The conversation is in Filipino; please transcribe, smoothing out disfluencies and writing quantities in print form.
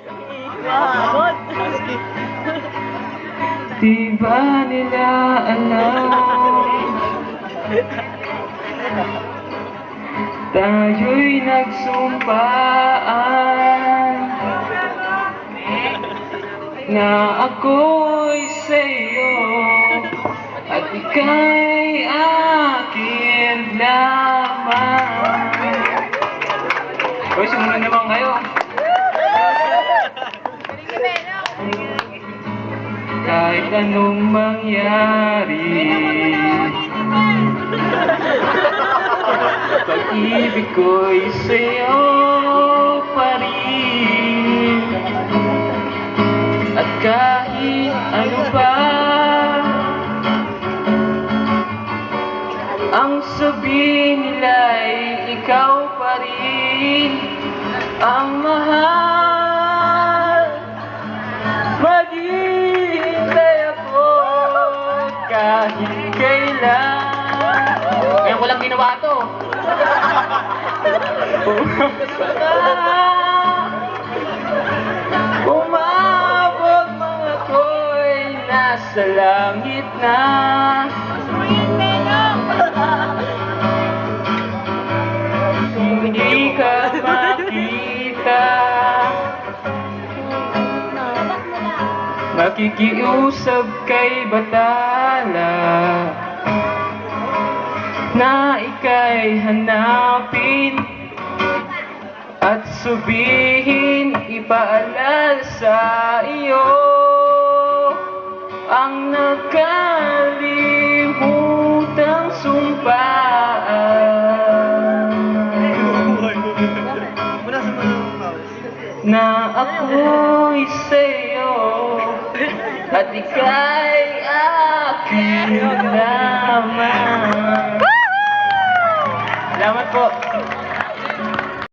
Mahamot. Di ba nila alam? Tayo'y nagsumpaan na ako'y sa'yo at ika'y akin lamang. Uy, sumunod naman kayo. Kahit anong mangyari, pag-ibig ko'y sa'yo pa rin. At kahit ano pa ang sabihin nila'y ikaw pa rin ang mahal. Maghihintay ako kahit kailan. Ngayon ko lang ginawa to. Umabot mga ko'y nasa langit na. Hindi ka makita. Makikiusap kay Batala na ika'y hanapin at sabihin, ipaalala sa iyo ang nakalimutang sumpaan na ako'y sa'yo at ika'y akin lamang. Salamat po.